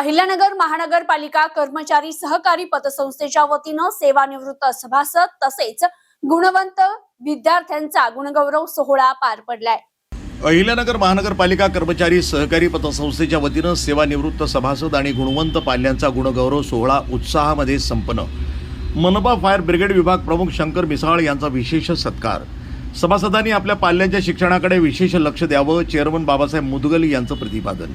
अहिल्यानगर महानगरपालिका कर्मचारी सहकारी पतसंस्थेच्या वतीनं सेवानिवृत्त सभासद तसेच गुणवंत विद्यार्थ्यांचा गुणगौरव सोहळा पार पडलाय। अहिल्यानगर महानगरपालिका कर्मचारी सहकारी पतसंस्थेच्या वतीनं सेवानिवृत्त सभासद आणि गुणवंत पाल्यांचा गुणगौरव सोहळा उत्साहामध्ये संपन्न। मनपा फायर ब्रिगेड विभाग प्रमुख शंकर मिसाळ यांचा विशेष सत्कार। सभासदांनी आपल्या पाल्यांच्या शिक्षणाकडे विशेष लक्ष द्यावं, चेअरमन बाबासाहेब मुदगल यांचं प्रतिपादन।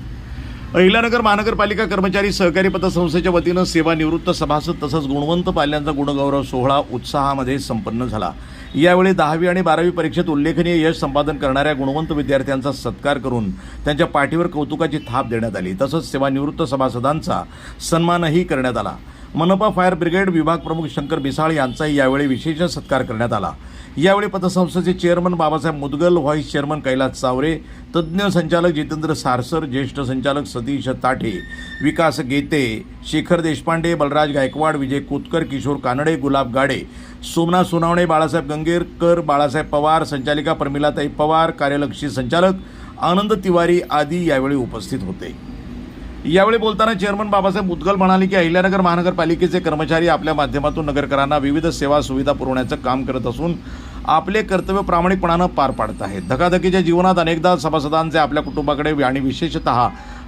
अहिल्यानगर महानगरपालिका कर्मचारी सहकारी पतसंस्थेच्या वतीनं सेवानिवृत्त सभासद तसंच गुणवंत पाल्यांचा गुणगौरव सोहळा उत्साहामध्ये संपन्न झाला। यावेळी 10वी आणि 12वी परीक्षेत उल्लेखनीय यश संपादन करणाऱ्या गुणवंत विद्यार्थ्यांचा सत्कार करून त्यांच्या पाठीवर कौतुकाची थाप देण्यात आली। तसंच सेवानिवृत्त सभासदांचा सन्मानही करण्यात आला। मनपा फायर ब्रिगेड विभाग प्रमुख शंकर मिसाळ यांचाही यावेळी विशेष सत्कार करण्यात आला। यावेळी पतसंस्थेचे chairman Babasaheb Mudgal, vice chairman Kailas Chaware, तज्ज्ञ संचालक जितेंद्र सारसर, ज्येष्ठ संचालक सतीश ताठे, विकास गेते, शेखर देशपांडे, बलराज गायकवाड, विजय कोतकर, किशोर कानडे, गुलाब गाडे, सोमनाथ सोनावणे, बाळासाहेब गंगेरकर, बाळासाहेब पवार, संचालिका प्रमिलाताई पवार, कार्यलक्षी संचालक आनंद तिवारी आदी यावेळी उपस्थित होते। यावेळी बोलताना चेअरमन बाबासाहेब मुदगल म्हणाले की अहिल्यानगर महानगरपालिकेचे कर्मचारी आपल्या माध्यमातून नगरकरांना विविध सेवा सुविधा पुरवण्याचं काम करत असून आपले कर्तव्य प्रामाणिकपणानं पार पाडत आहेत। धकाधकीच्या जीवनात अनेकदा सभासदांचे आपल्या कुटुंबाकडे आणि विशेषतः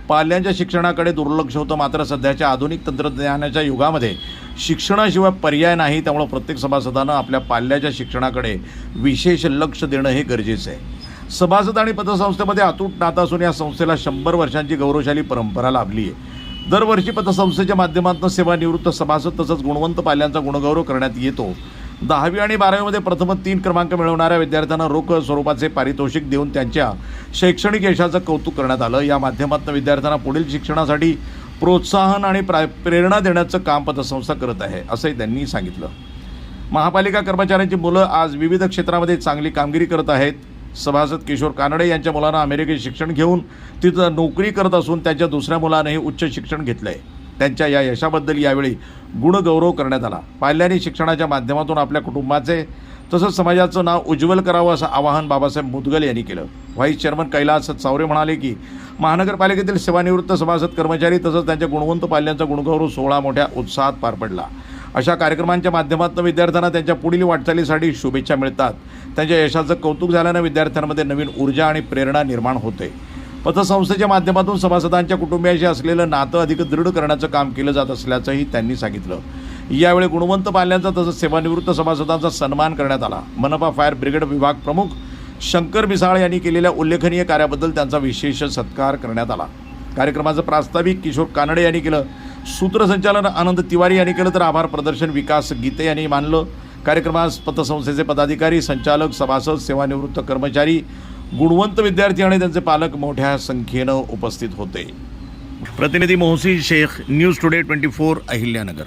पाल्यांच्या शिक्षणाकडे दुर्लक्ष होतं। मात्र सध्याच्या आधुनिक तंत्रज्ञानाच्या युगामध्ये शिक्षणाशिवाय पर्याय नाही, त्यामुळे प्रत्येक सभासदानं आपल्या पाल्याच्या शिक्षणाकडे विशेष लक्ष देणं हे गरजेचं आहे। सभासद आणि पतसंस्थेमध्ये अतूट नातं असून या संस्थेला 100 वर्षांची गौरवशाली परंपरा लाभली आहे। दरवर्षी पतसंस्थेच्या माध्यमातून सेवानिवृत्त सभासद तसंच गुणवंत पाल्यांचा गुणगौरव करण्यात येतो। 10वी आणि 12वीमध्ये प्रथम 3 क्रमांक मिळवणाऱ्या विद्यार्थ्यांना रोख स्वरूपाचे पारितोषिक देऊन त्यांच्या शैक्षणिक यशाचं कौतुक करण्यात आलं। या माध्यमातून विद्यार्थ्यांना पुढील शिक्षणासाठी प्रोत्साहन आणि प्रेरणा देण्याचं काम पतसंस्था करत आहे, असंही त्यांनी सांगितलं। महापालिका कर्मचाऱ्यांची मुलं आज विविध क्षेत्रामध्ये चांगली कामगिरी करत आहेत। सभासद किशोर कानडे यांच्या मुलांना अमेरिकेत शिक्षण घेऊन तिथं नोकरी करत असून त्यांच्या दुसऱ्या मुलानेही उच्च शिक्षण घेतलंय। त्यांच्या या यशाबद्दल यावेळी गुणगौरव करण्यात आला। पाल्यांनी शिक्षणाच्या माध्यमातून आपल्या कुटुंबाचे तसंच समाजाचं नाव उज्ज्वल करावं असं आवाहन बाबासाहेब मुदगल यांनी केलं। व्हाईस चेअरमन कैलास चावरे म्हणाले की महानगरपालिकेतील सेवानिवृत्त सभासद कर्मचारी तसंच त्यांच्या गुणवंत पाल्यांचा गुणगौरव सोहळा मोठ्या उत्साहात पार पडला। अशा कार्यक्रमांच्या माध्यमातून विद्यार्थ्यांना त्यांच्या पुढील वाटचालीसाठी शुभेच्छा मिळतात। त्यांच्या यशाचं कौतुक झाल्यानं विद्यार्थ्यांमध्ये नवीन ऊर्जा आणि प्रेरणा निर्माण होते। पतसंस्थेच्या माध्यमातून सभासदांच्या कुटुंबियांशी असलेलं नातं अधिक दृढ करण्याचं काम केलं जात असल्याचंही त्यांनी सांगितलं। यावेळी गुणवंत पाल्यांचा तसंच सेवानिवृत्त सभासदांचा सन्मान करण्यात आला। मनपा फायर ब्रिगेड विभाग प्रमुख शंकर मिसाळ यांनी केलेल्या उल्लेखनीय कार्याबद्दल त्यांचा विशेष सत्कार करण्यात आला। कार्यक्रमाचं प्रास्ताविक किशोर कानडे यांनी केलं, सूत्रसंचालन आनंद तिवारी यांनी केलं, तर आभार प्रदर्शन विकास गीते यांनी मानलं। कार्यक्रमास पतसंस्थेचे पदाधिकारी, संचालक, सभासद, सेवानिवृत्त कर्मचारी, गुणवंत विद्यार्थी आणि त्यांचे पालक मोठ्या संख्येनं उपस्थित होते। प्रतिनिधी मोहसिन शेख, न्यूज टुडे 24 अहिल्यानगर।